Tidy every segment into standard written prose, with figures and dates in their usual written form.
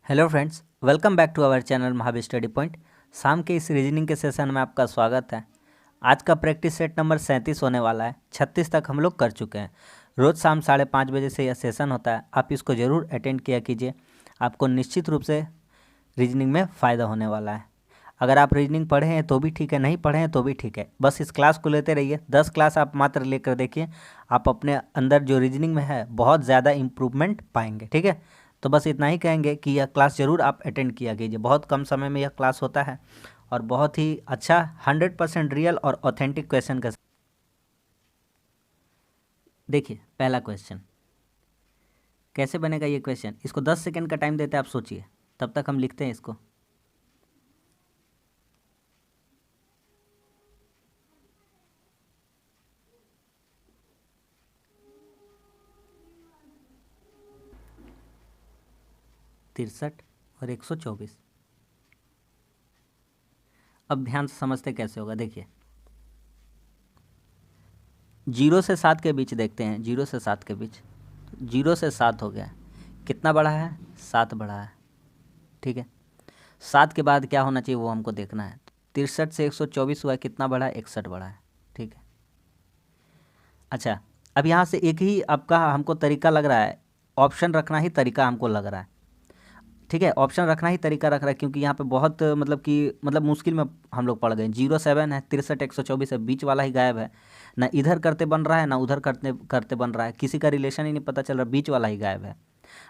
Hello friends, welcome back to our channel Mahavir study point. शाम के इस रीजनिंग के सेशन में आपका स्वागत है। आज का प्रैक्टिस सेट नंबर 37 होने वाला है। 36 तक हम लोग कर चुके हैं। रोज़ शाम 5:30 बजे से यह सेशन होता है। आप इसको ज़रूर अटेंड किया कीजिए, आपको निश्चित रूप से रीजनिंग में फ़ायदा होने वाला है। अगर आप रीजनिंग पढ़े हैं तो भी ठीक है, नहीं पढ़े हैं तो भी ठीक है, बस इस क्लास को लेते रहिए। 10 क्लास आप मात्र लेकर देखिए, आप अपने अंदर जो रीजनिंग में है बहुत ज़्यादा इम्प्रूवमेंट पाएंगे। ठीक है, तो बस इतना ही कहेंगे कि यह क्लास ज़रूर आप अटेंड किया कीजिए। बहुत कम समय में यह क्लास होता है और बहुत ही अच्छा 100% रियल और ऑथेंटिक क्वेश्चन का। देखिए पहला क्वेश्चन कैसे बनेगा ये क्वेश्चन। इसको 10 सेकेंड का टाइम देते हैं, आप सोचिए, तब तक हम लिखते हैं इसको। तिरसठ और 124। अब ध्यान से समझते कैसे होगा। देखिए 0 से 7 के बीच देखते हैं। 0 से 7 के बीच, 0 से 7 हो गया, कितना बढ़ा है? 7 बढ़ा है। ठीक है, 7 के बाद क्या होना चाहिए वो हमको देखना है। 63 से 124 हुआ है, कितना बढ़ा है? 61 बढ़ा है। ठीक है, अच्छा अब यहाँ से एक ही आपका हमको तरीका लग रहा है, ऑप्शन रखना ही तरीका हमको लग रहा है। ठीक है, ऑप्शन रखना ही तरीका रख रहा है, क्योंकि यहाँ पे बहुत मतलब मुश्किल में हम लोग पड़ गए। 07 है, 63 124 है, बीच वाला ही गायब है। ना इधर करते बन रहा है, ना उधर करते करते बन रहा है, किसी का रिलेशन ही नहीं पता चल रहा, बीच वाला ही गायब है।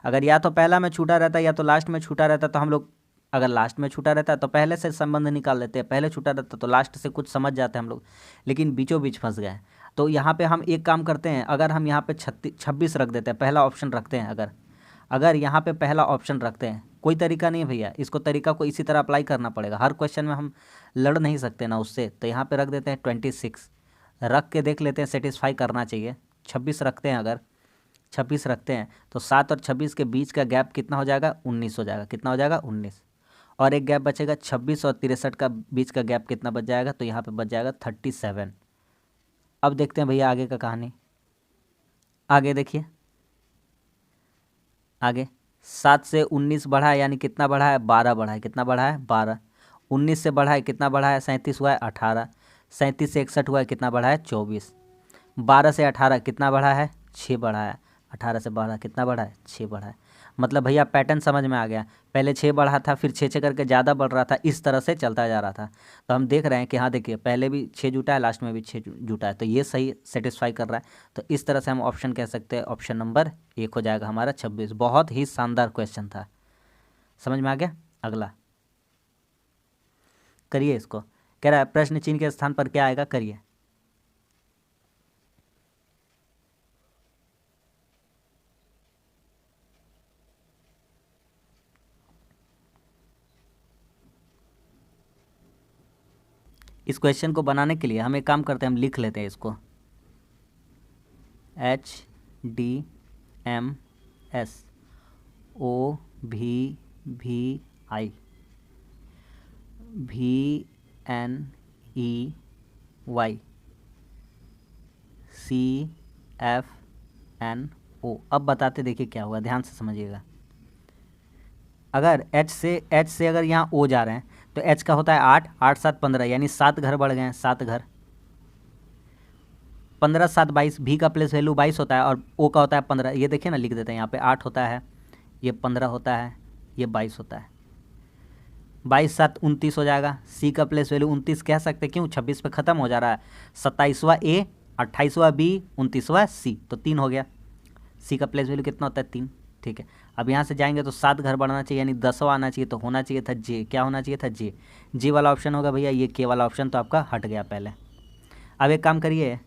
अगर या तो पहला में छूटा रहता या तो लास्ट में छूटा रहता तो हम लोग, अगर लास्ट में छूटा रहता तो पहले से संबंध निकाल लेते हैं, पहले छूटा रहता तो लास्ट से कुछ समझ जाते हैं हम लोग, लेकिन बीचों बीच फंस गए। तो यहाँ पे हम एक काम करते हैं, अगर हम यहाँ पे 26 रख देते हैं, पहला ऑप्शन रखते हैं। अगर यहाँ पे पहला ऑप्शन रखते हैं, कोई तरीका नहीं है भैया, इसको तरीका को इसी तरह अप्लाई करना पड़ेगा। हर क्वेश्चन में हम लड़ नहीं सकते ना उससे, तो यहाँ पे रख देते हैं 26। रख के देख लेते हैं, सेटिस्फाई करना चाहिए। 26 रखते हैं, अगर 26 रखते हैं तो 7 और 26 के बीच का गैप कितना हो जाएगा? 19 हो जाएगा। कितना हो जाएगा? 19। और एक गैप बचेगा 26 और 63 का बीच का गैप कितना बच जाएगा? तो यहाँ पे बच जाएगा 37। अब देखते हैं भैया आगे का कहानी। आगे देखिए, आगे 7 से 19 बढ़ा है, यानी कितना बढ़ा है? 12 बढ़ा है। कितना बढ़ा है? 12। 19 से बढ़ा है, कितना बढ़ा है? 37 हुआ है, 18। 37 से 61 हुआ है, कितना बढ़ा है? 24। 12 से 18 कितना बढ़ा है? 6 बढ़ा है। 18 से 12 कितना बढ़ा है? 6 बढ़ा है। मतलब भैया पैटर्न समझ में आ गया। पहले 6 बढ़ा था, फिर 6 करके ज़्यादा बढ़ रहा था, इस तरह से चलता जा रहा था। तो हम देख रहे हैं कि हाँ देखिए, पहले भी 6 जुटा है, लास्ट में भी 6 जुटा है, तो ये सही सेटिस्फाई कर रहा है। तो इस तरह से हम ऑप्शन कह सकते हैं, ऑप्शन नंबर 1 हो जाएगा हमारा 26। बहुत ही शानदार क्वेश्चन था, समझ में आ गया। अगला करिए, इसको कह रहा है प्रश्न चिन्ह के स्थान पर क्या आएगा, करिए। इस क्वेश्चन को बनाने के लिए हम एक काम करते हैं, हम लिख लेते हैं इसको। HDMSOVVI VNEY CFNO। अब बताते देखिए क्या हुआ, ध्यान से समझिएगा। अगर H से अगर यहाँ O जा रहे हैं तो H का होता है 8, 8 7 15, यानी 7 घर बढ़ गए हैं, 7 घर। 15 7 22, भी का प्लेस वैल्यू 22 होता है और O का होता है 15। ये देखिए ना, लिख देते हैं यहाँ पे 8 होता है, ये 15 होता है, ये 22 होता है। 22 7 29 हो जाएगा। C का प्लेस वैल्यू 29 कह सकते, क्यों? 26 पे ख़त्म हो जा रहा है। 27वां A, 28वां B, 29वां C, तो 3 हो गया। C का प्लेस वैल्यू कितना होता है? 3। ठीक है, अब यहाँ से जाएंगे तो 7 घर बढ़ना चाहिए, यानी 10वां आना चाहिए, तो होना चाहिए था J। क्या होना चाहिए था? J। J वाला ऑप्शन होगा भैया, ये K वाला ऑप्शन तो आपका हट गया पहले। अब एक काम करिए,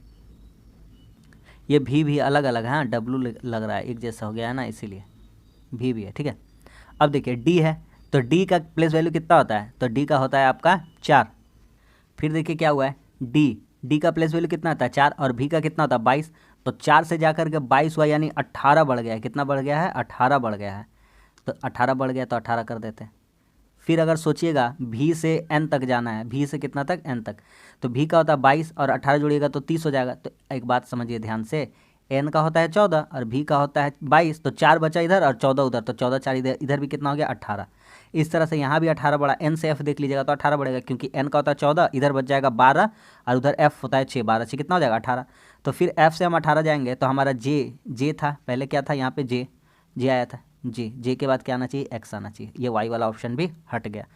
ये भी अलग अलग है, हाँ W लग रहा है, एक जैसा हो गया है ना, इसीलिए भी है। ठीक है, अब देखिए D है, तो D का प्लेस वैल्यू कितना होता है? तो D का होता है आपका 4। फिर देखिए क्या हुआ है, D का प्लेस वैल्यू कितना होता है? 4, और V का कितना होता है? 22। तो 4 से जा कर के 22 हुआ, यानी 18 बढ़ गया है। कितना बढ़ गया है? 18 बढ़ गया है। तो 18 बढ़ गया तो 18 कर देते हैं। फिर अगर सोचिएगा V से N तक जाना है, V से कितना तक? N तक, तो V का होता है 22 और 18 जोड़िएगा तो 30 हो जाएगा। तो एक बात समझिए ध्यान से, एन का होता है 14 और भी का होता है 22, तो 4 बचा इधर और 14 उधर, तो 14 4 इधर, इधर भी कितना हो गया 18। इस तरह से यहाँ भी 18 बढ़ा, एन से एफ देख लीजिएगा तो 18 बढ़ेगा, क्योंकि एन का होता है 14, इधर बच जाएगा 12 और उधर एफ होता है 6, 12 से कितना हो जाएगा 18। तो फिर एफ से हम 18 जाएंगे तो हमारा जे था, पहले क्या था यहाँ पे जे आया था, जे के बाद क्या आना चाहिए, एक्स आना चाहिए, ये वाई वाला ऑप्शन भी हट गया।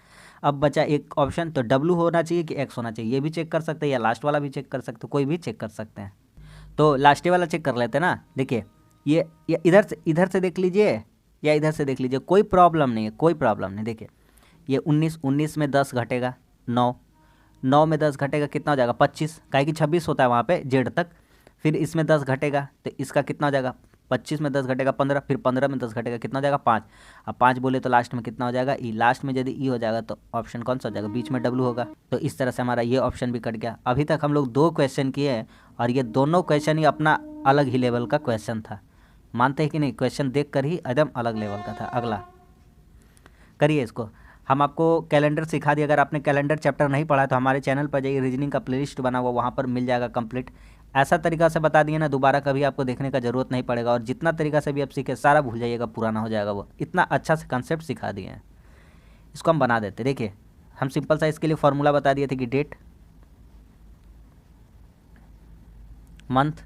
अब बचा एक ऑप्शन, तो डब्ल्यू होना चाहिए कि एक्स होना चाहिए, ये भी चेक कर सकते हैं या लास्ट वाला भी चेक कर सकते हैं, कोई भी चेक कर सकते हैं। तो लास्ट वाला चेक कर लेते हैं ना। देखिए ये इधर से देख लीजिए या इधर से देख लीजिए, कोई प्रॉब्लम नहीं है, कोई प्रॉब्लम नहीं। देखिए ये 19 में 10 घटेगा 9, 9 में 10 घटेगा कितना हो जाएगा 25, काहे कि 26 होता है वहाँ पे जेड तक। फिर इसमें 10 घटेगा तो इसका कितना हो जाएगा 25 में 10 घटेगा 15, फिर 15 में 10 घटेगा कितना हो जाएगा 5। अब 5 बोले तो लास्ट में कितना हो जाएगा ई, लास्ट में यदि ई हो जाएगा तो ऑप्शन कौन सा हो जाएगा, बीच में डब्ल्यू होगा। तो इस तरह से हमारा ये ऑप्शन भी कट गया। अभी तक हम लोग 2 क्वेश्चन किए हैं और ये दोनों क्वेश्चन ही अपना अलग ही लेवल का क्वेश्चन था, मानते हैं कि नहीं, क्वेश्चन देख कर ही एकदम अलग लेवल का था। अगला करिए इसको, हम आपको कैलेंडर सिखा दिए। अगर आपने कैलेंडर चैप्टर नहीं पढ़ा तो हमारे चैनल पर जाइए, रीजनिंग का प्लेलिस्ट बना हुआ वहाँ पर मिल जाएगा कंप्लीट। ऐसा तरीका से बता दिए ना, दोबारा कभी आपको देखने का ज़रूरत नहीं पड़ेगा, और जितना तरीका से भी आप सीखे सारा भूल जाइएगा, पुराना हो जाएगा वो, इतना अच्छा से कंसेप्ट सिखा दिए हैं। इसको हम बना देते, देखिए हम सिंपल सा इसके लिए फॉर्मूला बता दिए थे कि date, month,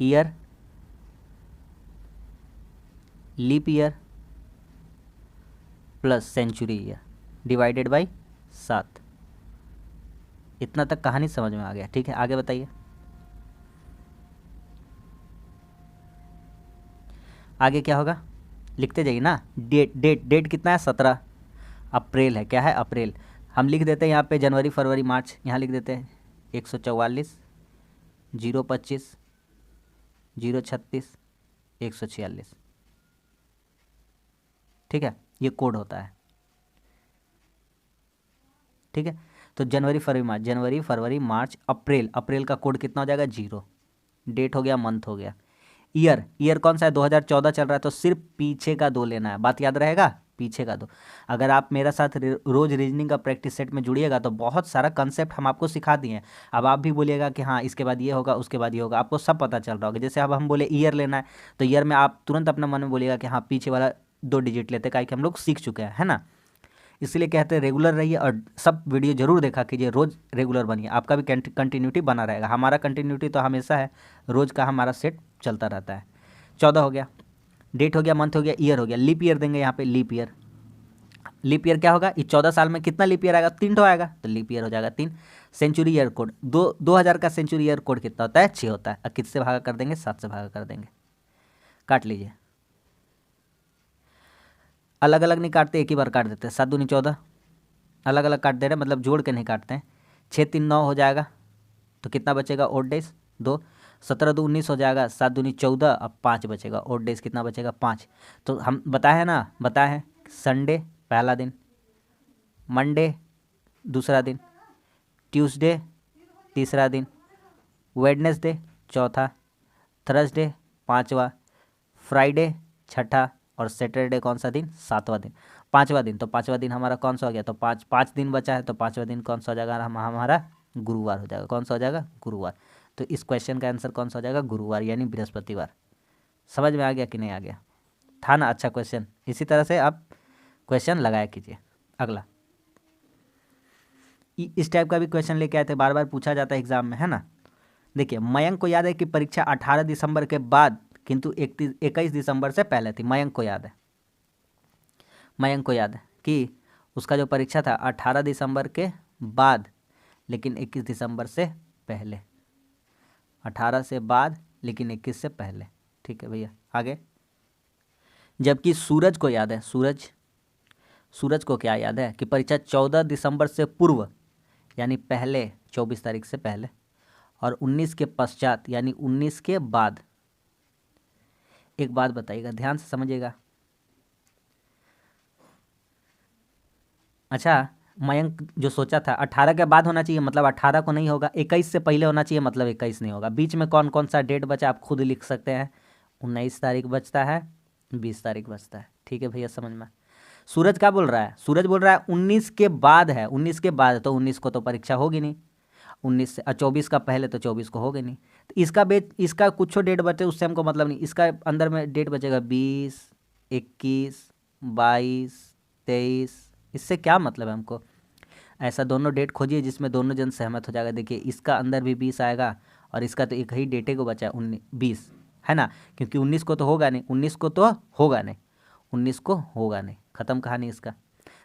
year, leap year plus century year divided by 7। इतना तक कहानी समझ में आ गया, ठीक है, आगे बताइए। आगे क्या होगा, लिखते जाइए ना। डेट कितना है 17 अप्रैल है, क्या है अप्रैल। हम लिख देते हैं यहाँ पे जनवरी फरवरी मार्च, यहाँ लिख देते हैं 144 025 036 146, ठीक है, ये कोड होता है, ठीक है। तो जनवरी फरवरी मार्च अप्रैल, अप्रैल का कोड कितना हो जाएगा 0, डेट हो गया, मंथ हो गया। ईयर कौन सा है 2014 चल रहा है, तो सिर्फ पीछे का 2 लेना है, बात याद रहेगा, पीछे का 2। अगर आप मेरा साथ रोज रीजनिंग का प्रैक्टिस सेट में जुड़िएगा तो बहुत सारा कंसेप्ट हम आपको सिखा दिए हैं। अब आप भी बोलिएगा कि हाँ इसके बाद ये होगा, उसके बाद ये होगा, आपको सब पता चल रहा होगा। जैसे अब हम बोले ईयर लेना है, तो ईयर में आप तुरंत अपने मन में बोलिएगा कि हाँ पीछे वाला 2 डिजिट लेते, काहे कि हम लोग सीख चुके हैं, है ना। इसलिए कहते हैं रेगुलर रहिए और सब वीडियो जरूर देखा कीजिए, रोज़ रेगुलर बनिए, आपका भी कंटिन्यूटी बना रहेगा। हमारा कंटिन्यूटी तो हमेशा है, रोज़ का हमारा सेट चलता रहता है। 14 हो गया, डेट हो गया, मंथ हो गया, ईयर हो गया। लीप ईयर देंगे यहाँ पे, लीप ईयर क्या होगा, इस 14 साल में कितना लीप ईयर आएगा, 3 तो आएगा, तो लीप ईयर हो जाएगा 3। सेंचुरी ईयर कोड 2000 का सेंचुरी ईयर कोड कितना होता है 6 होता है। अब किससे भागा कर देंगे, 7 से भागा कर देंगे, काट लीजिए। अलग अलग नहीं काटते, एक ही बार काट देते हैं, 7 दूनी 14, अलग अलग काट दे रहे हैं, मतलब जोड़ के नहीं काटते हैं। 6 3 9 हो जाएगा, तो कितना बचेगा ओड डेज 2, 17 2 19 हो जाएगा, 7 दूनी 14, अब 5 बचेगा, ओड डेज कितना बचेगा 5। तो हम बताए हैं ना, बताए हैं संडे पहला दिन, मंडे दूसरा दिन, ट्यूसडे तीसरा दिन, वेडनेसडे चौथा, थर्सडे पाँचवा, फ्राइडे छठा, और सैटरडे कौन सा दिन, 7वां दिन, 5वां दिन। तो 5वां दिन हमारा कौन सा हो गया, तो 5 दिन बचा है, तो 5वां दिन कौन सा हो जाएगा हमारा गुरुवार हो जाएगा। कौन सा हो जाएगा, गुरुवार। तो इस क्वेश्चन का आंसर कौन सा हो जाएगा, गुरुवार यानी बृहस्पतिवार। समझ में आ गया कि नहीं आ गया, था ना अच्छा क्वेश्चन। इसी तरह से आप क्वेश्चन लगाया कीजिए। अगला इस टाइप का भी क्वेश्चन लेके आए थे, बार बार पूछा जाता है एग्जाम में, है ना। देखिए मयंक को याद है कि परीक्षा 18 दिसंबर के बाद किंतु 21 दिसंबर से पहले थी। मयंक को याद है कि उसका जो परीक्षा था 18 दिसंबर के बाद, लेकिन 21 दिसंबर से पहले, 18 से बाद लेकिन 21 से पहले, ठीक है भैया। आगे जबकि सूरज को याद है, सूरज को क्या याद है कि परीक्षा 14 दिसंबर से पूर्व यानी पहले 24 तारीख से पहले, और 19 के पश्चात यानी 19 के बाद। एक बात बताइएगा, ध्यान से समझिएगा। अच्छा मयंक जो सोचा था 18 के बाद होना चाहिए, मतलब 18 को नहीं होगा, 21 से पहले होना चाहिए, मतलब 21 नहीं होगा। बीच में कौन कौन सा डेट बचा आप खुद लिख सकते हैं। 19 तारीख बचता है, 20 तारीख बचता है, ठीक है भैया समझ में। सूरज क्या बोल रहा है, सूरज बोल रहा है 19 के बाद है, 19 के बाद, तो 19 को तो परीक्षा होगी नहीं। 19 से 24 का पहले तो 24 को हो गई नहीं, तो इसका कुछ डेट बचे उससे हमको मतलब नहीं, इसका अंदर में डेट बचेगा 20, 21, 22, 23, इससे क्या मतलब है हमको। ऐसा दोनों डेट खोजिए जिसमें दोनों जन सहमत हो जाएगा। देखिए इसका अंदर भी 20 आएगा और इसका तो एक ही डेटे को बचा है 20 है ना, क्योंकि 19 को तो होगा नहीं, 19 को तो होगा नहीं, 19 को होगा नहीं, ख़त्म कहानी इसका।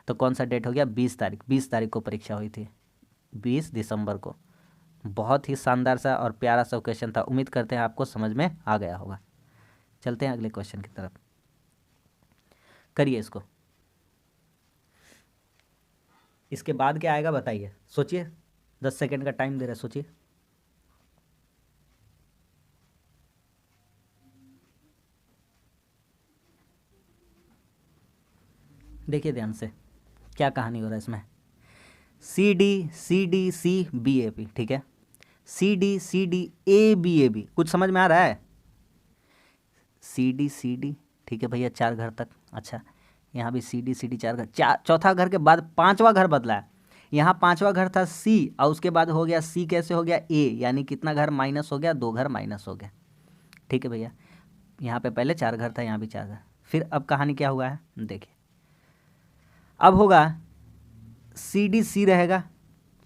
तो कौन सा डेट हो गया, 20 तारीख, 20 तारीख को परीक्षा हुई थी, 20 दिसंबर को। बहुत ही शानदार सा और प्यारा सा क्वेश्चन था, उम्मीद करते हैं आपको समझ में आ गया होगा। चलते हैं अगले क्वेश्चन की तरफ, करिए इसको। इसके बाद क्या आएगा बताइए, सोचिए, 10 सेकेंड का टाइम दे रहे, सोचिए। देखिए ध्यान से क्या कहानी हो रहा है इसमें। CDCDCBAB, ठीक है, CDCDABAB, कुछ समझ में आ रहा है। CDCD, ठीक है भैया, 4 घर तक, अच्छा यहाँ भी CDCD 4 घर, चौथा घर के बाद 5वां घर बदला है। यहाँ 5वां घर था C और उसके बाद हो गया C, कैसे हो गया A, यानी कितना घर माइनस हो गया, 2 घर माइनस हो गया। ठीक है भैया, यहाँ पे पहले 4 घर था, यहाँ भी 4 घर। फिर अब कहानी क्या हुआ है देखिए, अब होगा CDC रहेगा,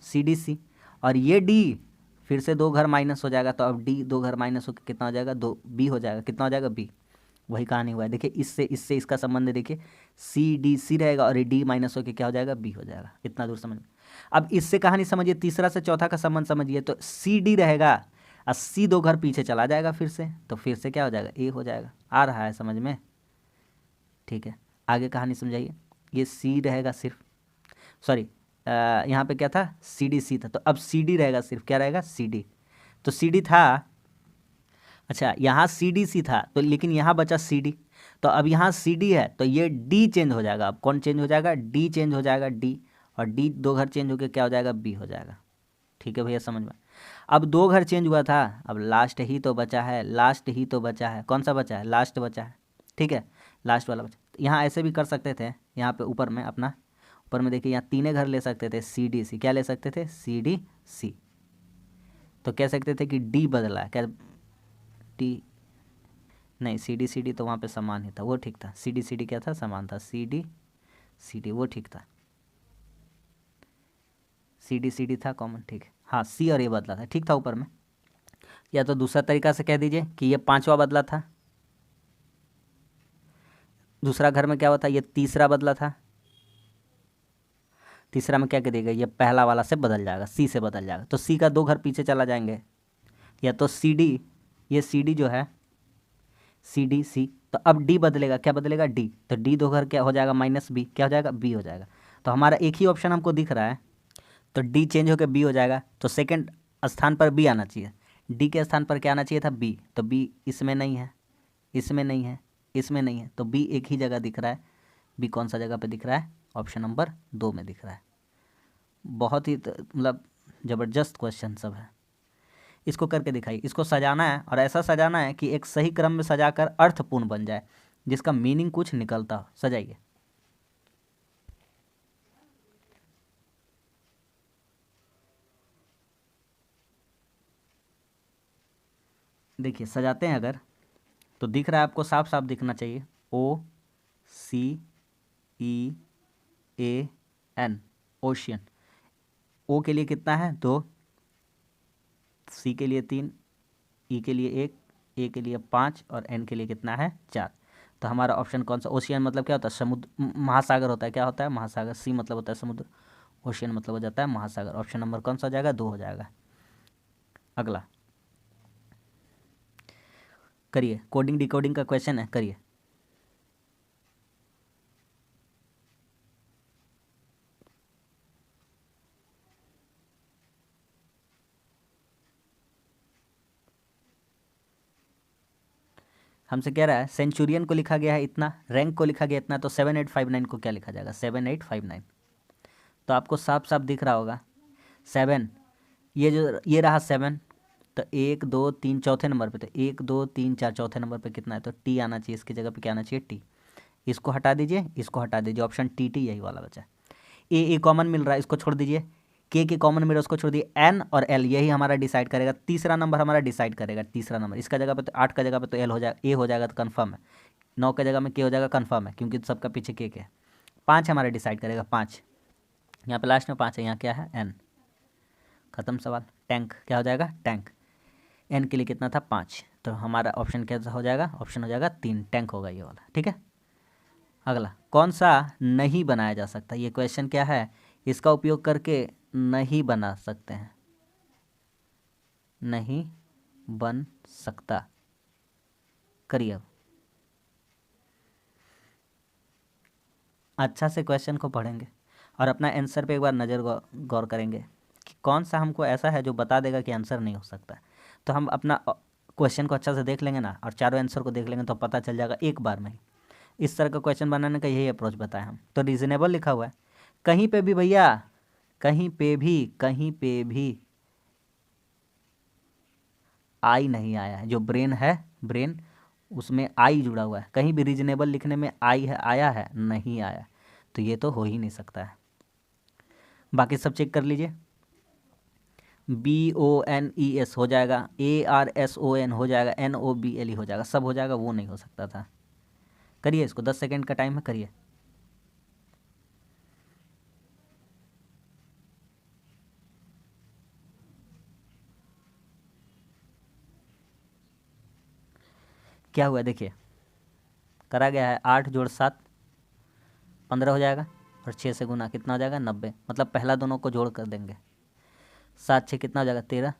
CDC, और ये D फिर से 2 घर माइनस हो जाएगा, तो अब D 2 घर माइनस होकर कितना हो जाएगा, 2 B हो जाएगा, कितना हो जाएगा B। वही कहानी हुआ है, देखिए इससे इसका संबंध देखिए, CDC रहेगा और ये D माइनस होकर क्या हो जाएगा, B हो जाएगा। इतना दूर समझ में। अब इससे कहानी समझिए, तीसरा से चौथा का संबंध समझिए, तो CD रहेगा और C 2 घर पीछे चला जाएगा फिर से, तो फिर से क्या हो जाएगा, A हो जाएगा। आ रहा है समझ में, ठीक है, आगे कहानी समझाइए। ये C रहेगा सिर्फ, सॉरी यहाँ पे क्या था, CDC था, तो अब CD रहेगा सिर्फ, क्या रहेगा, CD, तो CD था, अच्छा यहाँ CDC था तो, लेकिन यहाँ बचा CD, तो अब यहाँ CD है तो ये D चेंज हो जाएगा। अब कौन चेंज हो जाएगा, D चेंज हो जाएगा, D, और D 2 घर चेंज होकर क्या हो जाएगा, B हो जाएगा। ठीक है भैया समझ में। अब 2 घर चेंज हुआ था, अब लास्ट ही तो बचा है, लास्ट ही तो बचा है, कौन सा बचा है, लास्ट बचा है, ठीक है, लास्ट वाला बचा। यहाँ ऐसे भी कर सकते थे, यहाँ पे ऊपर में अपना, ऊपर में देखिए यहाँ 3 घर ले सकते थे, CDC, क्या ले सकते थे, CDC, तो कह सकते थे कि D बदला है, क्या D, नहीं CDCD तो वहाँ पे समान ही था, वो ठीक था, CDCD क्या था, समान था, CDCD वो ठीक था, CDCD था कॉमन, ठीक है, हाँ C और A बदला था, ठीक था ऊपर में। या तो दूसरा तरीका से कह दीजिए कि ये 5वां बदला था, दूसरा घर में क्या होता, ये तीसरा बदला था, तीसरा में क्या कह देगा, ये पहला वाला से बदल जाएगा, C से बदल जाएगा, तो C का 2 घर पीछे चला जाएंगे, या तो CD, ये CD जो है CDC, तो अब D बदलेगा, क्या बदलेगा, D, तो D 2 घर क्या हो जाएगा, -B, क्या हो जाएगा, B हो जाएगा। तो हमारा एक ही ऑप्शन हमको दिख रहा है, तो D चेंज होकर B हो जाएगा, तो सेकंड स्थान पर B आना चाहिए, D के स्थान पर क्या आना चाहिए था, B, तो B इसमें नहीं है, इसमें नहीं है, इसमें नहीं है, तो B एक ही जगह दिख रहा है। B कौन सा जगह पे दिख रहा है, ऑप्शन नंबर 2 में दिख रहा है। बहुत ही मतलब ज़बरदस्त क्वेश्चन सब है, इसको करके दिखाइए। इसको सजाना है और ऐसा सजाना है कि एक सही क्रम में सजाकर अर्थपूर्ण बन जाए, जिसका मीनिंग कुछ निकलता हो। सजाइए। देखिए सजाते हैं अगर, तो दिख रहा है आपको, साफ साफ दिखना चाहिए, OCEAN, ओशियन। O के लिए कितना है, 2, C के लिए 3, E के लिए 1, A के लिए 5 और N के लिए कितना है, 4। तो हमारा ऑप्शन कौन सा, ओशियन मतलब क्या होता है, समुद्र, महासागर होता है, क्या होता है, महासागर। C मतलब होता है समुद्र, ओशियन मतलब हो जाता है महासागर। ऑप्शन नंबर कौन सा हो जाएगा, 2 हो जाएगा। अगला करिए, कोडिंग डिकोडिंग का क्वेश्चन है, करिए। हमसे कह रहा है सेंचुरियन को लिखा गया है इतना, रैंक को लिखा गया इतना, तो 7859 को क्या लिखा जाएगा, 7859। तो आपको साफ साफ दिख रहा होगा 7, ये रहा 7, तो 1 2 3 चौथे नंबर पे, तो 1 2 3 4 चौथे नंबर पे कितना है, तो T आना चाहिए, इसकी जगह पे क्या आना चाहिए, T। इसको हटा दीजिए, इसको हटा दीजिए, ऑप्शन TT यही वाला बचा। ए कॉमन मिल रहा है, इसको छोड़ दीजिए, के कॉमन में उसको छोड़ दिए, एन और एल यही हमारा डिसाइड करेगा, तीसरा नंबर हमारा डिसाइड करेगा, तीसरा नंबर इसका जगह पे तो 8 का जगह पे तो एल हो जाएगा, ए हो जाएगा तो कन्फर्म है, 9 के जगह में के हो जाएगा कन्फर्म है क्योंकि सबका पीछे के है, 5 हमारा डिसाइड करेगा, 5 यहाँ पे लास्ट में 5 है, यहाँ क्या है एन, खत्म सवाल। टैंक क्या हो जाएगा टैंक, एन के लिए कितना था 5, तो हमारा ऑप्शन क्या हो जाएगा, ऑप्शन हो जाएगा 3, टैंक होगा ये वाला, ठीक है। अगला कौन सा नहीं बनाया जा सकता, ये क्वेश्चन क्या है, इसका उपयोग करके नहीं बना सकते हैं, नहीं बन सकता, करिए अब अच्छा से क्वेश्चन को पढ़ेंगे और अपना आंसर पे एक बार नज़र गौर करेंगे कि कौन सा हमको ऐसा है जो बता देगा कि आंसर नहीं हो सकता। तो हम अपना क्वेश्चन को अच्छा से देख लेंगे ना और चारों आंसर को देख लेंगे तो पता चल जाएगा एक बार में ही। इस तरह का क्वेश्चन बनाने का यही अप्रोच बताया हम। तो रीजनेबल लिखा हुआ है, कहीं पे भी भैया, कहीं पे भी आई नहीं आया है, जो ब्रेन है ब्रेन उसमें आई जुड़ा हुआ है, कहीं भी रीजनेबल लिखने में आई है आया है नहीं आया, तो ये तो हो ही नहीं सकता है। बाकी सब चेक कर लीजिए, BONES हो जाएगा, ARSON हो जाएगा, NOBLE हो जाएगा, सब हो जाएगा, वो नहीं हो सकता था। करिए इसको, 10 सेकेंड का टाइम है, करिए। क्या हुआ देखिए, करा गया है 8 जोड़ 7 15 हो जाएगा और 6 से गुना कितना हो जाएगा 90, मतलब पहला दोनों को जोड़ कर देंगे, 7 6 कितना हो जाएगा 13,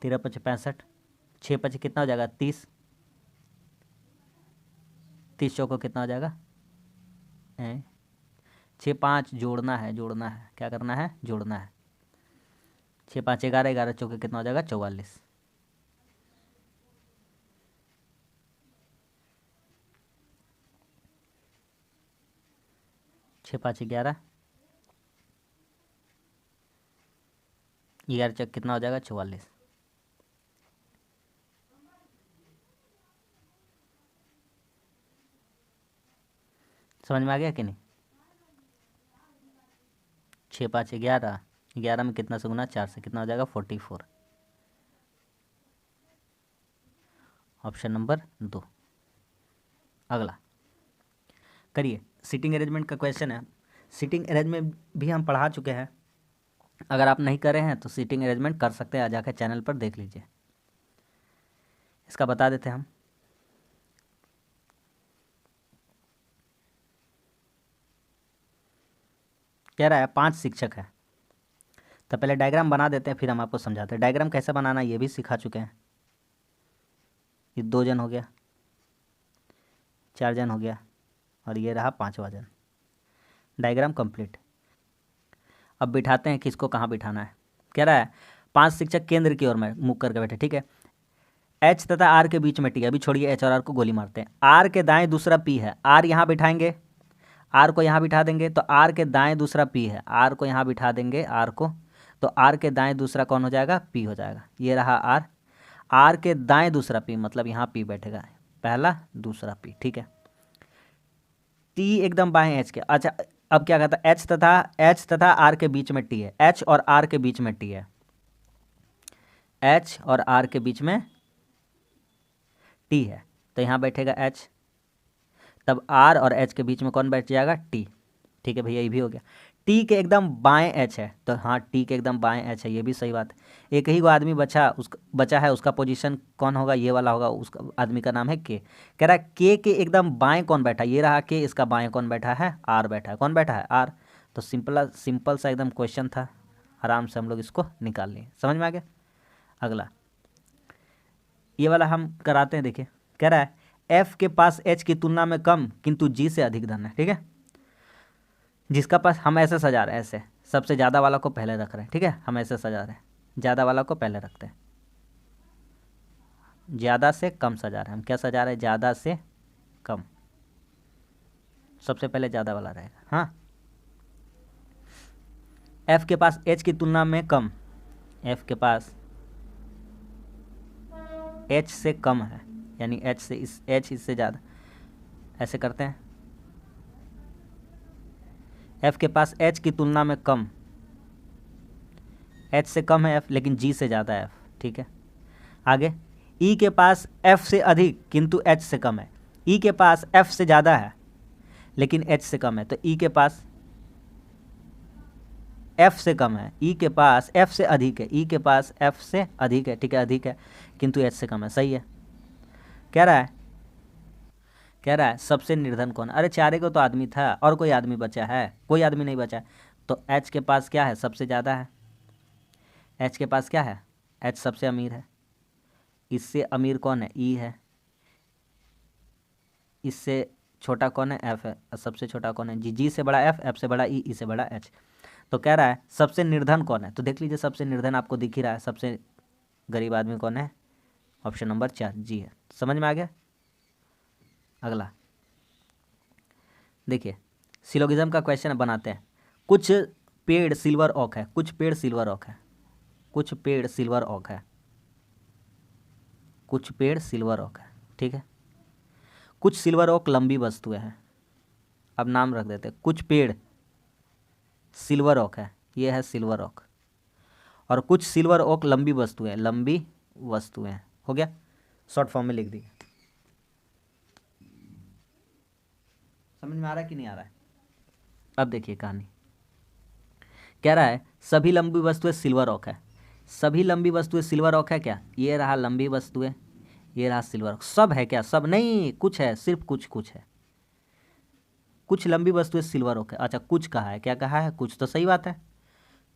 13 5 65, 6 5 कितना हो जाएगा 30, 30 चौको कितना हो जाएगा 6 5 जोड़ना है, क्या करना है जोड़ना है, 6 5 11, 11 चौके कितना हो जाएगा 44, 6 5 11, 11 चौक कितना हो जाएगा 44। समझ में आ गया कि नहीं, 6 5 11, 11 में कितना से गुना 4 से कितना हो जाएगा 44, ऑप्शन नंबर 2। अगला करिए, सीटिंग अरेंजमेंट का क्वेश्चन है, सीटिंग अरेंजमेंट भी हम पढ़ा चुके हैं, अगर आप नहीं कर रहे हैं तो सीटिंग अरेंजमेंट कर सकते हैं, जाकर चैनल पर देख लीजिए। इसका बता देते हैं हम, कह रहा है 5 शिक्षक है, तो पहले डायग्राम बना देते हैं फिर हम आपको समझाते हैं। डायग्राम कैसे बनाना ये भी सिखा चुके हैं। ये 2 जन हो गया, 4 जन हो गया और ये रहा 5वां जन, डायग्राम कंप्लीट। अब बिठाते हैं किसको कहाँ बिठाना है। कह रहा है 5 शिक्षक केंद्र की ओर में मुख करके बैठे, ठीक है, H तथा R के बीच में T, अभी छोड़िए H और R को, गोली मारते हैं। R के दाएं दूसरा P है, R यहाँ बिठाएंगे, R को यहाँ बिठा देंगे, तो R के दाएं दूसरा P है, R को यहाँ बिठा देंगे R को, तो R के दाएं दूसरा कौन हो जाएगा P हो जाएगा, ये रहा R, R के दाएं दूसरा P मतलब यहाँ P बैठेगा, पहला दूसरा P, ठीक है। T एकदम बाएं H के, अच्छा अब क्या कहता है, H तथा R के बीच में T है, H और R के बीच में T है, H और R के बीच में T है, तो यहाँ बैठेगा H, तब R और H के बीच में कौन बैठ जाएगा T, ठीक है भैया, ये भी हो गया। T के एकदम बाएं H है, तो हाँ T के एकदम बाएं H है, ये भी सही बात है। एक ही को आदमी बचा है, उसका पोजीशन कौन होगा, ये वाला होगा, उसका आदमी का नाम है K। कह रहा है K के एकदम बाएं कौन बैठा, ये रहा K, इसका बाएं कौन बैठा है R बैठा है, कौन बैठा है R। तो सिंपल सा एकदम क्वेश्चन था, आराम से हम लोग इसको निकाल लिए, समझ में आ गया। अगला ये वाला हम कराते हैं, देखिए कह रहा है F के पास H की तुलना में कम किंतु G से अधिक धन है, ठीक है, जिसका पास, हम ऐसे सजा रहे हैं, ऐसे सबसे ज़्यादा वाला को पहले रख रहे हैं, ठीक है, हम ऐसे सजा रहे हैं, ज़्यादा वाला को पहले रखते हैं, ज़्यादा से कम सजा रहे हैं, हम क्या सजा रहे हैं, ज़्यादा से कम, सबसे पहले ज़्यादा वाला रहेगा। हाँ, F के पास H की तुलना में कम, F के पास H से कम है, यानी H से H इससे ज़्यादा, ऐसे करते हैं, एफ के पास एच की तुलना में कम, एच से कम है एफ लेकिन जी से ज़्यादा है एफ, ठीक है। आगे ई के पास एफ से अधिक किंतु एच से कम है, ई के पास एफ से ज़्यादा है लेकिन एच से कम है, तो ई के पास एफ से कम है, ई के पास एफ से अधिक है, ई के पास एफ से अधिक है, ठीक है, अधिक है किंतु एच से कम है, सही है। कह रहा है सबसे निर्धन कौन, अरे चारे को तो आदमी था और कोई आदमी बचा है, कोई आदमी नहीं बचा है, तो एच के पास क्या है, सबसे ज़्यादा है, एच के पास क्या है, एच सबसे अमीर है, इससे अमीर कौन है, ई है, इससे छोटा कौन है, एफ है, और सबसे छोटा कौन है, जी, जी से बड़ा एफ, एफ से बड़ा ई, ई से बड़ा एच। तो कह रहा है सबसे निर्धन कौन है, तो देख लीजिए सबसे निर्धन आपको दिख ही रहा है, सबसे गरीब आदमी कौन है, ऑप्शन नंबर 4 जी है। समझ में आ गया। अगला देखिए सिलोगिज्म का क्वेश्चन बनाते हैं। कुछ पेड़ सिल्वर ओक है, कुछ पेड़ सिल्वर ओक है, कुछ पेड़ सिल्वर ओक है, कुछ पेड़ सिल्वर ओक है, ठीक है। कुछ सिल्वर ओक लंबी वस्तुएं हैं, अब नाम रख देते हैं, कुछ पेड़ सिल्वर ओक है, ये है सिल्वर ओक, और कुछ सिल्वर ओक लंबी वस्तुएं, लंबी वस्तुएं, हो गया, शॉर्ट फॉर्म में लिख दी। समझ में आ रहा है कि नहीं आ रहा है। अब देखिए कहानी, कह रहा है सभी लंबी वस्तुएं सिल्वर ओक है, सभी लंबी वस्तुएं सिल्वर ओक है क्या, ये रहा लंबी वस्तुएं, ये रहा सिल्वर ओक, सब है क्या, सब नहीं, कुछ है, सिर्फ कुछ, कुछ है, कुछ लंबी वस्तुएं सिल्वर ओक है। अच्छा कुछ कहा है, क्या कहा है, कुछ, तो सही बात है,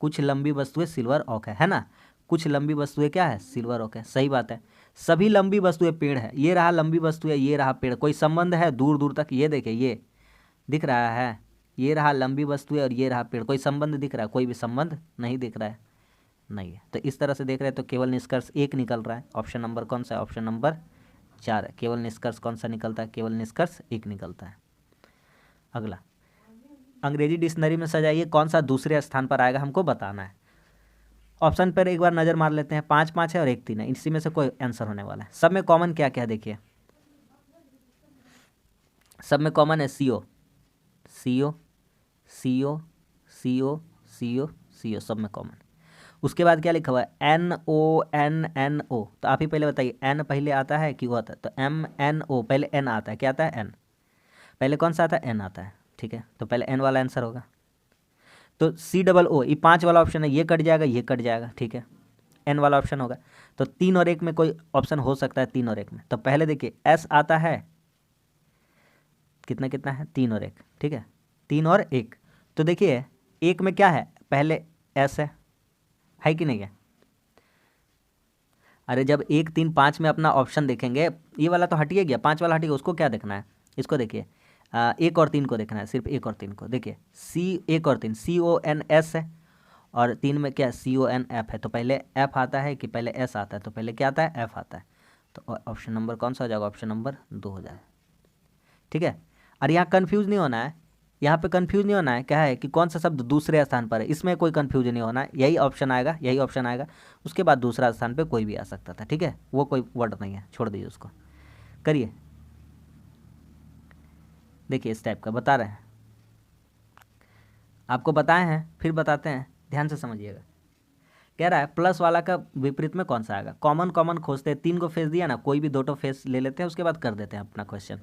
कुछ लंबी वस्तुएं सिल्वर ओक है ना, कुछ लंबी वस्तुएं क्या है, सिल्वर ओक है, सही बात है। सभी लंबी वस्तुएं पेड़ है, ये रहा लंबी वस्तुएं, ये रहा पेड़, कोई संबंध है दूर दूर तक, ये देखिए ये दिख रहा है, ये रहा लंबी वस्तुएं और ये रहा पेड़, कोई संबंध दिख रहा है, कोई भी संबंध नहीं दिख रहा है, नहीं है। तो इस तरह से देख रहे हैं तो केवल निष्कर्ष एक निकल रहा है, ऑप्शन नंबर कौन सा है, ऑप्शन नंबर 4 है, केवल निष्कर्ष कौन सा निकलता है, केवल निष्कर्ष एक निकलता है। अगला अंग्रेजी डिक्शनरी में सजाइए, कौन सा दूसरे स्थान पर आएगा हमको बताना है। ऑप्शन पर एक बार नज़र मार लेते हैं, 5 5 है और 1 3 है, इसी में से कोई आंसर होने वाला है। सब में कॉमन क्या क्या है देखिए, सब में कॉमन है CO, CO, CO, CO, CO, CO, सब में कॉमन। उसके बाद क्या लिखा हुआ है, NO, तो आप ही पहले बताइए N पहले आता है कि वो आता है, तो MNO पहले N आता है, क्या आता है N, पहले कौन सा आता है, N आता है, ठीक है, तो पहले N वाला आंसर होगा। तो COO, ये 5 वाला ऑप्शन है, ये कट जाएगा, ये कट जाएगा, ठीक है, N वाला ऑप्शन होगा। तो 3 और 1 में कोई ऑप्शन हो सकता है, 3 और 1 में, तो पहले देखिए S आता है, कितना कितना है, 3 और 1, ठीक है, 3 और 1, तो देखिए 1 में क्या है, पहले S है कि नहीं है। अरे जब 1 3 5 में अपना ऑप्शन देखेंगे, ये वाला तो हटिए गया, 5 वाला हटिएगा, उसको क्या देखना है, इसको देखिए 1 और 3 को देखना है, सिर्फ 1 और 3 को देखिए, 1 और 3 CONS है, और 3 में क्या CONF है, तो पहले F आता है कि पहले S आता है, तो पहले क्या आता है, F आता है, तो ऑप्शन नंबर कौन सा हो जाएगा, ऑप्शन नंबर 2 हो जाएगा, ठीक है। और यहाँ कन्फ्यूज़ नहीं होना है, यहाँ पे कंफ्यूज नहीं होना है, क्या है कि कौन सा शब्द दूसरे स्थान पर है, इसमें कोई कंफ्यूज नहीं होना है, यही ऑप्शन आएगा, यही ऑप्शन आएगा, उसके बाद दूसरा स्थान पे कोई भी आ सकता था, ठीक है, वो कोई वर्ड नहीं है, छोड़ दीजिए उसको। करिए, देखिए इस टाइप का बता रहे हैं, आपको बताए हैं फिर बताते हैं, ध्यान से समझिएगा। कह रहा है प्लस वाला का विपरीत में कौन सा आएगा, कॉमन कॉमन खोजते हैं, 3 को फेस दिया ना, कोई भी 2 फेस ले लेते हैं, उसके बाद कर देते हैं अपना क्वेश्चन।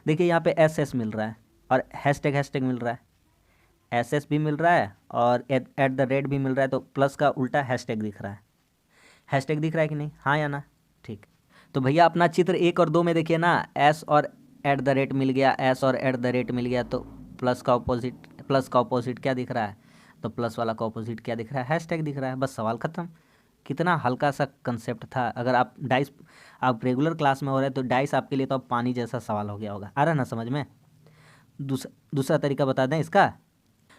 देखिए यहाँ पे SS मिल रहा है और हैशटैग मिल रहा है, SS भी मिल रहा है और @ भी मिल रहा है, तो प्लस का उल्टा हैशटैग दिख रहा है, हैशटैग दिख रहा है कि नहीं, हाँ या ना, ठीक। तो भैया अपना चित्र 1 और 2 में देखिए ना, S और @ मिल गया, S और @ मिल गया, तो प्लस का ऑपोजिट क्या दिख रहा है, तो प्लस वाला का ऑपोजिट क्या दिख रहा है, हैशटैग दिख रहा है, बस सवाल खत्म। कितना हल्का सा कंसेप्ट था, अगर आप डाइस आप रेगुलर क्लास में हो रहे तो डाइस आपके लिए तो अब पानी जैसा सवाल हो गया होगा, आ रहा ना समझ में। दूसरा तरीका बता दें इसका,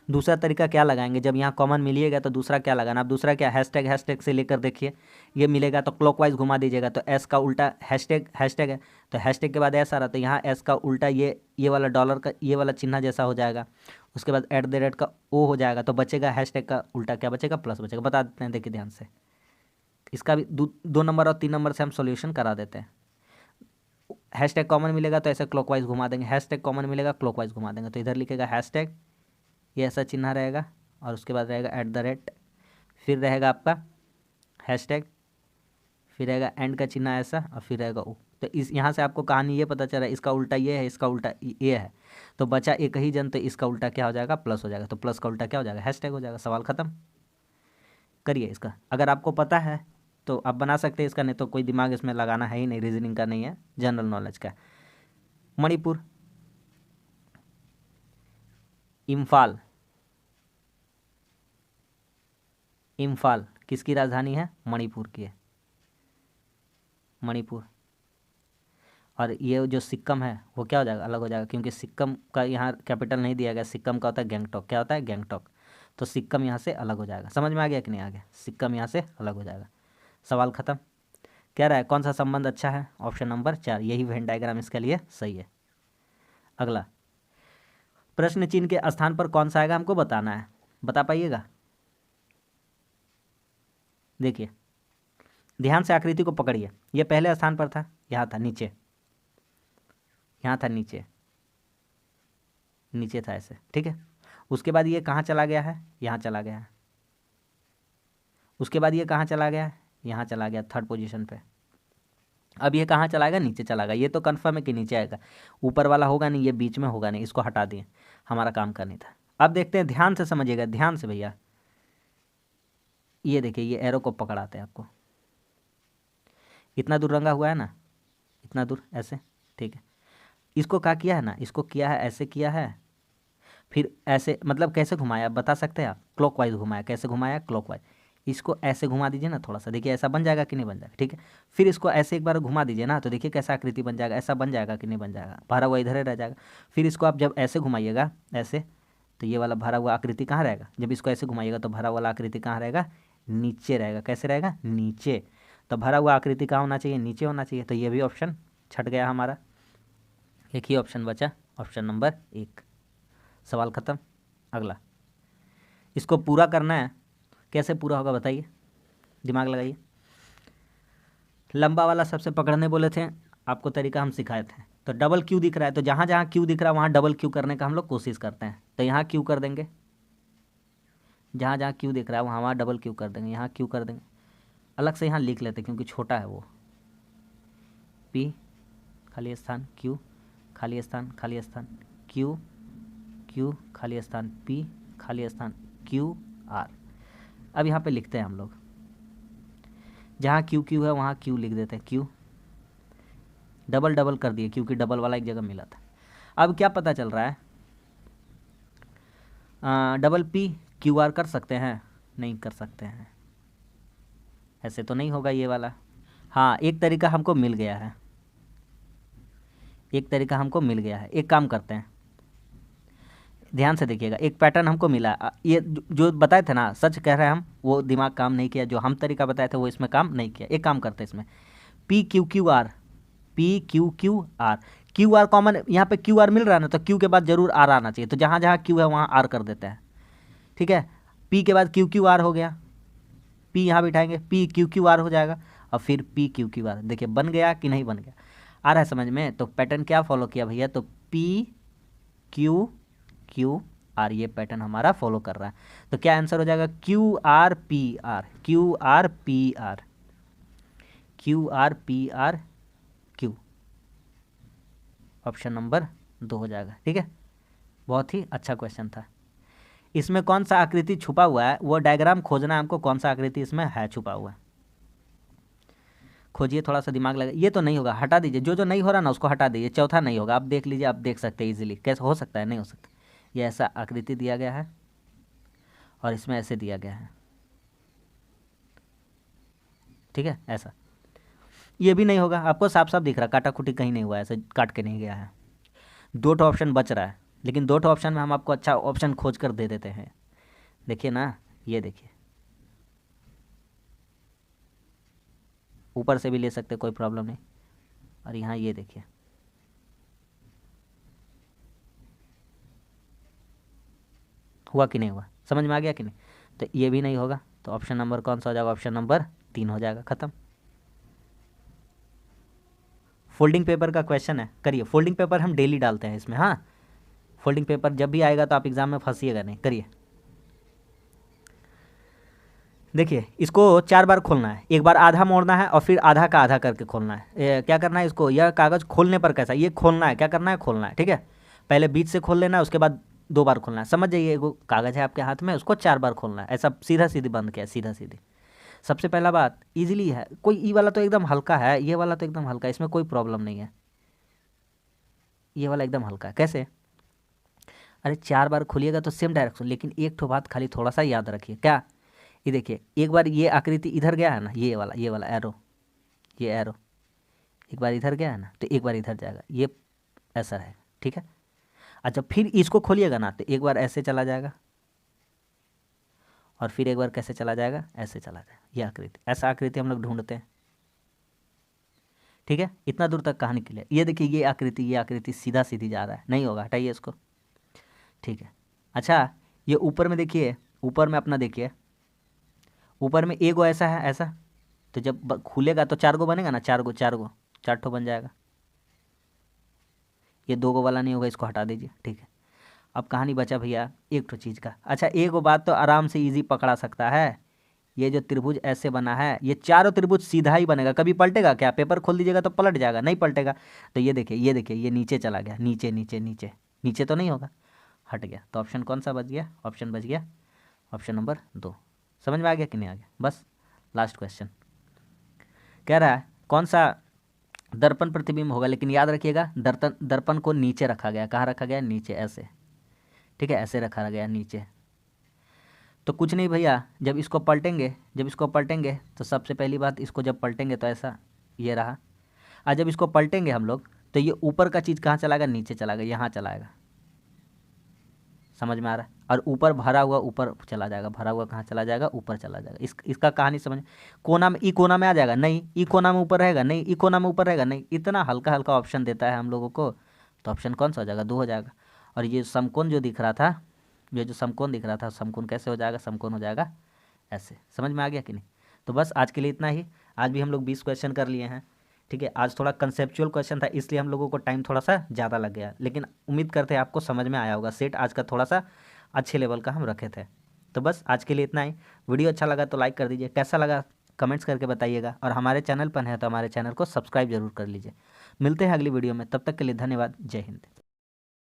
दूसरा तरीका क्या लगाएंगे, जब यहाँ कॉमन मिलिएगा तो दूसरा क्या लगाना, आप दूसरा क्या हैशटैग से लेकर देखिए, ये मिलेगा तो क्लॉकवाइज घुमा दीजिएगा, तो एस का उल्टा हैशटैग है, तो हैशटैग के बाद एस आ रहा, तो यहाँ एस का उल्टा ये वाला डॉलर का ये वाला चिन्ह जैसा हो जाएगा, उसके बाद @ का ओ हो जाएगा, तो बचेगा हैशटैग का उल्टा क्या बचेगा, प्लस बचेगा। बता देते हैं, देखिए ध्यान से, इसका भी 2 नंबर और 3 नंबर से हम सॉल्यूशन करा देते हैं। हैशटैग कॉमन मिलेगा तो ऐसे क्लॉकवाइज घुमा देंगे, हैशटैग कॉमन मिलेगा क्लॉकवाइज घुमा देंगे, तो इधर लिखेगा हैशटैग, ये ऐसा चिन्ह रहेगा और उसके बाद रहेगा @ फिर रहेगा आपका हैशटैग, फिर रहेगा एंड का चिन्ह ऐसा और फिर रहेगा ओ। तो इस यहाँ से आपको कहानी ये पता चल रहा है, इसका उल्टा ये है, इसका उल्टा ये है, तो बचा एक ही जन, तो इसका उल्टा क्या हो जाएगा, प्लस हो जाएगा। तो प्लस का उल्टा क्या हो जाएगा, हैशटैग हो जाएगा। सवाल खत्म। करिए इसका, अगर आपको पता है तो आप बना सकते हैं इसका, नहीं तो कोई दिमाग इसमें लगाना है ही नहीं, रीजनिंग का नहीं है, जनरल नॉलेज का। मणिपुर, इम्फाल, इम्फाल किसकी राजधानी है, मणिपुर की है, मणिपुर। और ये जो सिक्किम है वो क्या हो जाएगा, अलग हो जाएगा, क्योंकि सिक्किम का यहाँ कैपिटल नहीं दिया गया, सिक्किम का होता है गैंगटॉक। क्या होता है, गैंगटॉक। तो सिक्किम यहाँ से अलग हो जाएगा। समझ में आ गया कि नहीं आ गया, सिक्किम यहाँ से अलग हो जाएगा। सवाल खत्म। कह रहा है कौन सा संबंध अच्छा है, ऑप्शन नंबर 4, यही वेन डायग्राम इसके लिए सही है। अगला प्रश्न चिन्ह के स्थान पर कौन सा आएगा हमको बताना है, बता पाइएगा। देखिए ध्यान से आकृति को पकड़िए, ये पहले स्थान पर था, यहाँ था नीचे, यहाँ था नीचे, नीचे था ऐसे, ठीक है। उसके बाद ये कहाँ चला गया है, यहाँ चला गया है। उसके बाद ये कहाँ चला गया है, यहाँ चला गया, थर्ड पोजीशन पे। अब ये कहाँ चलाएगा, नीचे चला गया। ये तो कन्फर्म है कि नीचे आएगा, ऊपर वाला होगा नहीं, ये बीच में होगा नहीं, इसको हटा दिए, हमारा काम करनी था। अब देखते हैं, ध्यान से समझिएगा, ध्यान से भैया। ये देखिए, ये एरो को पकड़ाते हैं आपको, इतना दूर रंगा हुआ है ना, इतना दूर ऐसे, ठीक है। इसको क्या किया है ना, इसको किया है ऐसे, किया है, फिर ऐसे, मतलब कैसे घुमाया बता सकते हैं आप, क्लॉकवाइज घुमाया। कैसे घुमाया, क्लॉकवाइज। इसको ऐसे घुमा दीजिए ना थोड़ा सा, देखिए ऐसा बन जाएगा कि नहीं बन जाएगा, ठीक है। फिर इसको ऐसे एक बार घुमा दीजिए ना, तो देखिए कैसा आकृति बन जाएगा, ऐसा बन जाएगा कि नहीं बन जाएगा, भरा हुआ इधर ही रह जाएगा। फिर इसको आप जब ऐसे घुमाइएगा ऐसे, तो ये वाला भरा हुआ आकृति कहाँ रहेगा, जब इसको ऐसे घुमाइएगा तो भरा वाला आकृति कहाँ रहेगा, नीचे रहेगा। कैसे रहेगा, नीचे। तो भरा हुआ आकृति कहाँ होना चाहिए, नीचे होना चाहिए। तो ये भी ऑप्शन छट गया हमारा, एक ही ऑप्शन बचा, ऑप्शन नंबर 1। सवाल खत्म। अगला, इसको पूरा करना है, कैसे पूरा होगा बताइए, दिमाग लगाइए। लंबा वाला सबसे पकड़ने बोले थे आपको, तरीका हम सिखाए थे। तो डबल क्यू दिख रहा है, तो जहाँ जहाँ क्यू दिख रहा है वहाँ डबल क्यू करने का हम लोग कोशिश करते हैं। तो यहाँ क्यू कर देंगे, जहाँ जहाँ क्यू दिख रहा है वहाँ वहाँ डबल क्यू कर देंगे, यहाँ क्यू कर देंगे। अलग से यहाँ लिख लेते क्योंकि छोटा है वो। पी खाली स्थान, क्यू खाली स्थान, खाली स्थान, क्यू क्यू खाली स्थान, पी खाली स्थान, क्यू आर। अब यहाँ पे लिखते हैं हम लोग, जहाँ क्यू क्यू है वहाँ क्यू लिख देते हैं, क्यू डबल डबल कर दिए क्योंकि डबल वाला एक जगह मिला था। अब क्या पता चल रहा है, डबल पी क्यू आर कर सकते हैं, नहीं कर सकते हैं, ऐसे तो नहीं होगा ये वाला। हाँ, एक तरीका हमको मिल गया है, एक तरीका हमको मिल गया है। एक काम करते हैं, ध्यान से देखिएगा, एक पैटर्न हमको मिला। ये जो बताए थे ना, सच कह रहे हैं हम, वो दिमाग काम नहीं किया, जो हम तरीका बताए थे वो इसमें काम नहीं किया। एक काम करते हैं, इसमें P Q Q R, P Q Q R, Q R common, यहाँ पे क्यू आर मिल रहा है ना, तो क्यू के बाद जरूर आर आना चाहिए। तो जहाँ जहाँ क्यू है वहाँ आर कर देते हैं, ठीक है। पी के बाद क्यू क्यू आर हो गया, पी यहाँ बिठाएंगे, पी क्यू क्यू आर हो जाएगा, और फिर पी क्यू क्यू आर। देखिए बन गया कि नहीं बन गया, आ रहा है समझ में। तो पैटर्न क्या फॉलो किया भैया, तो पी क्यू क्यू आर, ये पैटर्न हमारा फॉलो कर रहा है। तो क्या आंसर हो जाएगा, Q R P R, Q R P R, Q R P R Q, option number 2 हो जाएगा, ठीक है। बहुत ही अच्छा क्वेश्चन था। इसमें कौन सा आकृति छुपा हुआ है, वो डायग्राम खोजना है हमको, कौन सा आकृति इसमें है छुपा हुआ है, खोजिए, थोड़ा सा दिमाग लगा। ये तो नहीं होगा, हटा दीजिए, जो जो नहीं हो रहा ना उसको हटा दीजिए। चौथा नहीं होगा, आप देख लीजिए, आप देख सकते हैं इजीली, कैसे हो सकता है, नहीं हो सकता। ये ऐसा आकृति दिया गया है और इसमें ऐसे दिया गया है, ठीक है, ऐसा। ये भी नहीं होगा, आपको साफ साफ दिख रहा, काटा कुटी कहीं नहीं हुआ, ऐसे काट के नहीं गया है। 2 ऑप्शन बच रहा है, लेकिन 2 ऑप्शन में हम आपको अच्छा ऑप्शन खोज कर दे देते हैं। देखिए ना, ये देखिए, ऊपर से भी ले सकते, कोई प्रॉब्लम नहीं। और यहाँ ये देखिए, हुआ कि नहीं हुआ, समझ में आ गया कि नहीं। तो ये भी नहीं होगा, तो ऑप्शन नंबर कौन सा हो जाएगा, ऑप्शन नंबर 3 हो जाएगा, खत्म। फोल्डिंग पेपर का क्वेश्चन है, करिए। फोल्डिंग पेपर हम डेली डालते हैं इसमें, हाँ, फोल्डिंग पेपर जब भी आएगा तो आप एग्ज़ाम में फंसिएगा नहीं। करिए, देखिए इसको 4 बार खोलना है, एक बार आधा मोड़ना है और फिर आधा का आधा करके खोलना है। क्या करना है इसको, यह कागज़ खोलने पर कैसा, ये खोलना है, क्या करना है, खोलना है, ठीक है। पहले बीच से खोल लेना है, उसके बाद 2 बार खोलना है। समझ जाइए, एगो कागज़ है आपके हाथ में, उसको 4 बार खोलना है, ऐसा सीधा सीधी बंद किया, सीधा सीधी। सबसे पहला बात ईजिली है, कोई ई वाला तो एकदम हल्का है, ये वाला तो एकदम हल्का है, इसमें कोई प्रॉब्लम नहीं है। ये वाला एकदम हल्का है, कैसे, अरे 4 बार खोलिएगा तो सेम डायरेक्शन, लेकिन एक ठो बात खाली थोड़ा सा याद रखिए, क्या, ये देखिए एक बार ये आकृति इधर गया है ना, ये वाला एरो, ये एरो एक बार इधर गया है ना, तो एक बार इधर जाएगा, ये ऐसा है, ठीक है। अच्छा फिर इसको खोलिएगा ना, तो एक बार ऐसे चला जाएगा और फिर एक बार कैसे चला जाएगा, ऐसे चला जाएगा। ये आकृति, ऐसा आकृति हम लोग ढूंढते हैं, ठीक है। इतना दूर तक कहानी क्लियर। ये देखिए ये आकृति सीधा सीधी जा रहा है, नहीं होगा, हटाइए इसको, ठीक है। अच्छा ये ऊपर में देखिए, ऊपर में अपना देखिए, ऊपर में एगो ऐसा है, ऐसा, तो जब खुलेगा तो 4 गो बनेगा ना, 4 ठो बन जाएगा। ये 2 गो वाला नहीं होगा, इसको हटा दीजिए, ठीक है। अब कहानी बचा भैया एक ठो चीज़ का। अच्छा एगो बात तो आराम से इजी पकड़ा सकता है, ये जो त्रिभुज ऐसे बना है, ये चारों त्रिभुज सीधा ही बनेगा, कभी पलटेगा क्या, पेपर खोल दीजिएगा तो पलट जाएगा, नहीं पलटेगा। तो ये देखिए ये नीचे चला गया, नीचे नीचे नीचे नीचे तो नहीं होगा, हट गया। तो ऑप्शन कौन सा बच गया, ऑप्शन बच गया ऑप्शन नंबर 2। समझ में आ गया कि नहीं आ गया। बस लास्ट क्वेश्चन कह रहा है कौन सा दर्पण प्रतिबिंब होगा, लेकिन याद रखिएगा दर्पण को नीचे रखा गया, कहाँ रखा गया, नीचे, ऐसे, ठीक है, ऐसे रखा गया नीचे। तो कुछ नहीं भैया, जब इसको पलटेंगे तो सबसे पहली बात, इसको जब पलटेंगे तो ऐसा ये रहा, और जब इसको पलटेंगे हम लोग तो ये ऊपर का चीज़ कहाँ चलाएगा, नीचे चलाएगा, यहाँ चलाएगा। समझ में आ रहा है। और ऊपर भरा हुआ ऊपर चला जाएगा, भरा हुआ कहाँ चला जाएगा, ऊपर चला जाएगा। इसका कहानी समझ, कोना में, ई कोना में आ जाएगा, नहीं, ई कोना में ऊपर रहेगा, नहीं, ई कोना में ऊपर रहेगा, नहीं। इतना हल्का हल्का ऑप्शन देता है हम लोगों को, तो ऑप्शन कौन सा हो जाएगा, 2 हो जाएगा। और ये समकोण जो दिख रहा था, ये जो समकोण दिख रहा था, समकोण कैसे हो जाएगा, समकोण हो जाएगा ऐसे। समझ में आ गया कि नहीं। तो बस आज के लिए इतना ही। आज भी हम लोग 20 क्वेश्चन कर लिए हैं, ठीक है। आज थोड़ा कंसेप्चुअल क्वेश्चन था, इसलिए हम लोगों को टाइम थोड़ा सा ज़्यादा लग गया, लेकिन उम्मीद करते हैं आपको समझ में आया होगा। सेट आज का थोड़ा सा अच्छे लेवल का हम रखे थे। तो बस आज के लिए इतना ही। वीडियो अच्छा लगा तो लाइक कर दीजिए, कैसा लगा कमेंट्स करके बताइएगा, और हमारे चैनल पर है तो हमारे चैनल को सब्सक्राइब जरूर कर लीजिए। मिलते हैं अगली वीडियो में, तब तक के लिए धन्यवाद। जय हिंद।